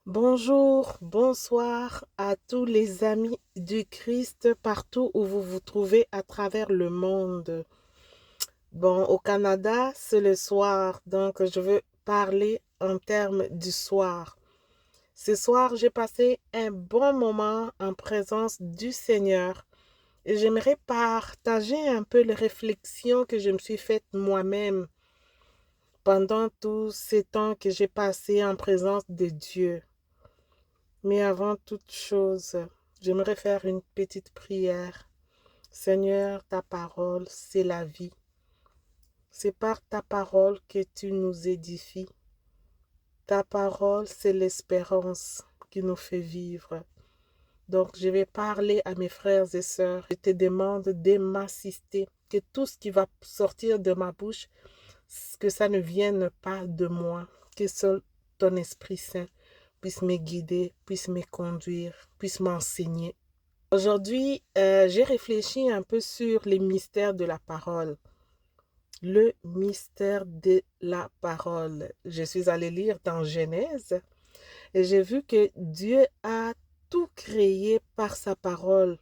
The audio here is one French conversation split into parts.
Bonjour, bonsoir à tous les amis du Christ partout où vous vous trouvez à travers le monde. Bon, au Canada, c'est le soir, donc je veux parler en termes du soir. Ce soir, j'ai passé un bon moment en présence du Seigneur et j'aimerais partager un peu les réflexions que je me suis faites moi-même pendant tous ces temps que j'ai passé en présence de Dieu. Mais avant toute chose, j'aimerais faire une petite prière. Seigneur, ta parole, c'est la vie. C'est par ta parole que tu nous édifies. Ta parole, c'est l'espérance qui nous fait vivre. Donc, je vais parler à mes frères et sœurs. Je te demande de m'assister, que tout ce qui va sortir de ma bouche, que ça ne vienne pas de moi, que seul ton Esprit Saint puisse me guider, puisse me conduire, puisse m'enseigner. Aujourd'hui, j'ai réfléchi un peu sur les mystères de la parole. Le mystère de la parole. Je suis allée lire dans Genèse et j'ai vu que Dieu a tout créé par sa parole.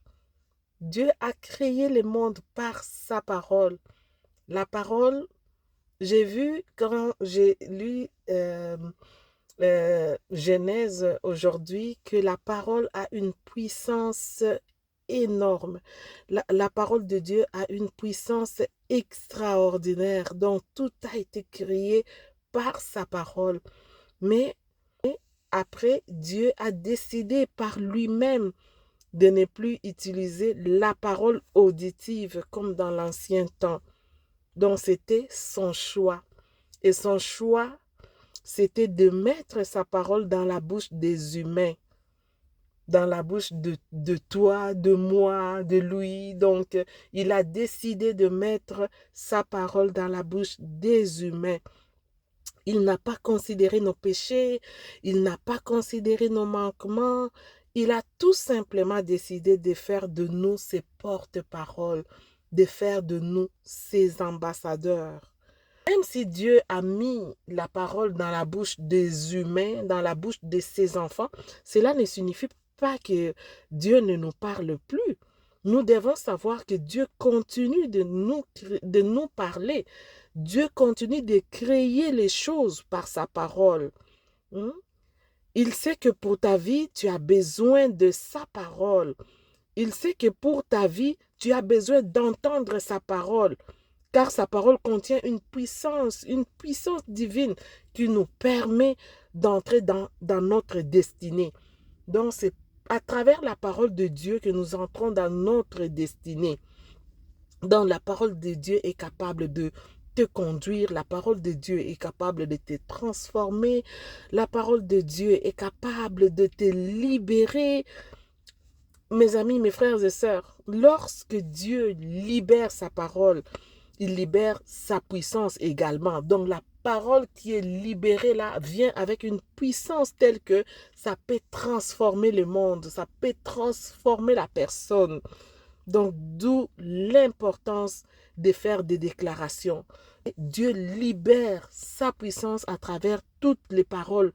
Dieu a créé le monde par sa parole. La parole, j'ai vu quand j'ai lu Genèse aujourd'hui que la parole a une puissance énorme. La parole de Dieu a une puissance extraordinaire. Donc tout a été créé par sa parole. Mais après, Dieu a décidé par lui-même de ne plus utiliser la parole auditive comme dans l'ancien temps. Donc c'était son choix. Et son choix, c'était de mettre sa parole dans la bouche des humains, dans la bouche de toi, de moi, de lui. Donc, il a décidé de mettre sa parole dans la bouche des humains. Il n'a pas considéré nos péchés, il n'a pas considéré nos manquements. Il a tout simplement décidé de faire de nous ses porte-paroles, de faire de nous ses ambassadeurs. Même si Dieu a mis la parole dans la bouche des humains, dans la bouche de ses enfants, cela ne signifie pas que Dieu ne nous parle plus. Nous devons savoir que Dieu continue de nous parler. Dieu continue de créer les choses par sa parole. Hmm? Il sait que pour ta vie, tu as besoin de sa parole. Il sait que pour ta vie, tu as besoin d'entendre sa parole, car sa parole contient une puissance divine qui nous permet d'entrer dans notre destinée. Donc c'est à travers la parole de Dieu que nous entrons dans notre destinée. Donc la parole de Dieu est capable de te conduire, la parole de Dieu est capable de te transformer, la parole de Dieu est capable de te libérer. Mes amis, mes frères et sœurs, lorsque Dieu libère sa parole, il libère sa puissance également. Donc la parole qui est libérée là vient avec une puissance telle que ça peut transformer le monde, ça peut transformer la personne. Donc d'où l'importance de faire des déclarations. Dieu libère sa puissance à travers toutes les paroles.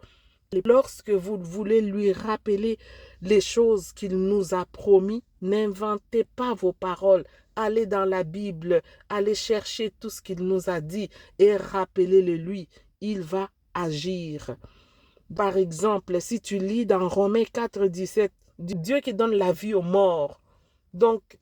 Lorsque vous voulez lui rappeler les choses qu'il nous a promis, n'inventez pas vos paroles. Allez dans la Bible, allez chercher tout ce qu'il nous a dit et rappelez-le lui. Il va agir. Par exemple, si tu lis dans Romains 4, 17, Dieu qui donne la vie aux morts. Donc,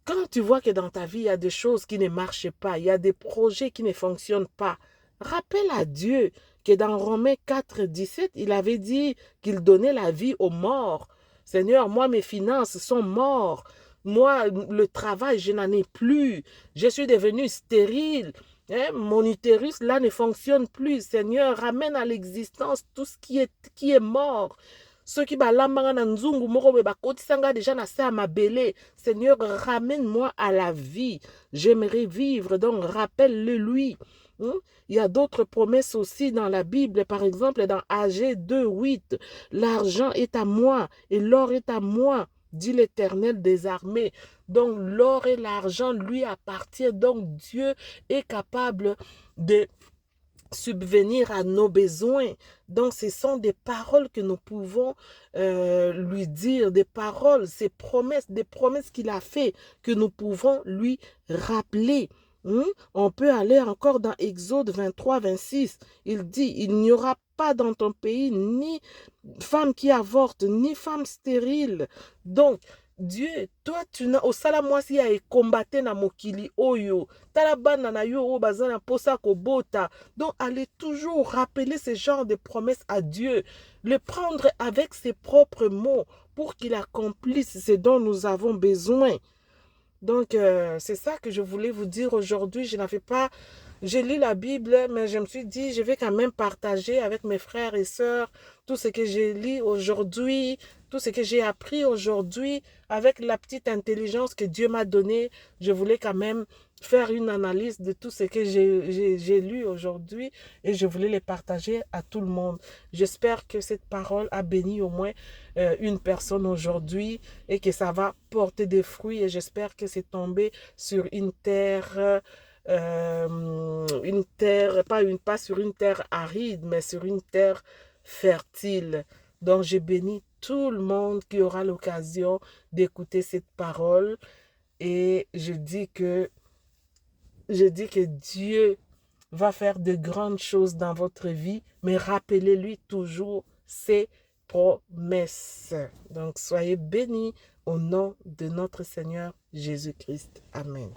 quand tu vois que dans ta vie, il y a des choses qui ne marchent pas, il y a des projets qui ne fonctionnent pas, rappelle à Dieu que dans Romains 4, 17, il avait dit qu'il donnait la vie aux morts. Seigneur, moi, mes finances sont mortes. Moi, le travail, je n'en ai plus. Je suis devenu stérile. Hein, mon utérus, là, ne fonctionne plus. Seigneur, ramène à l'existence tout ce qui est mort. Ceux qui balambanga na nzungu moko be bakotisanga déjà na se à ma belé. Seigneur, ramène-moi à la vie. J'aimerais vivre, donc rappelle-le lui. Il y a d'autres promesses aussi dans la Bible. Par exemple, dans AG 2, 8, l'argent est à moi et l'or est à moi, dit l'Éternel des armées. Donc l'or et l'argent lui appartiennent. Donc Dieu est capable de subvenir à nos besoins. Donc, ce sont des paroles que nous pouvons lui dire, des paroles, ces promesses, des promesses qu'il a fait, que nous pouvons lui rappeler. On peut aller encore dans Exode 23, 26. Il dit, il n'y aura pas dans ton pays ni femme qui avorte, ni femme stérile. Donc, Dieu, toi, tu n'as osala mwasi ya ekombate na mokili oyo. Tala bana na yo o bazana posa ko bota. Donc, allez toujours rappeler ce genre de promesses à Dieu. Le prendre avec ses propres mots pour qu'il accomplisse ce dont nous avons besoin. Donc, c'est ça que je voulais vous dire aujourd'hui. Je n'avais pas... J'ai lu la Bible, mais je me suis dit, je vais quand même partager avec mes frères et sœurs tout ce que j'ai lu aujourd'hui, tout ce que j'ai appris aujourd'hui, avec la petite intelligence que Dieu m'a donnée. Je voulais quand même faire une analyse de tout ce que j'ai lu aujourd'hui et je voulais les partager à tout le monde. J'espère que cette parole a béni au moins une personne aujourd'hui et que ça va porter des fruits et j'espère que c'est tombé sur une terre pas sur une terre aride, mais sur une terre fertile. Donc, je bénis tout le monde qui aura l'occasion d'écouter cette parole et je dis que Dieu va faire de grandes choses dans votre vie, mais rappelez-lui toujours ses promesses. Donc, soyez bénis au nom de notre Seigneur Jésus-Christ. Amen.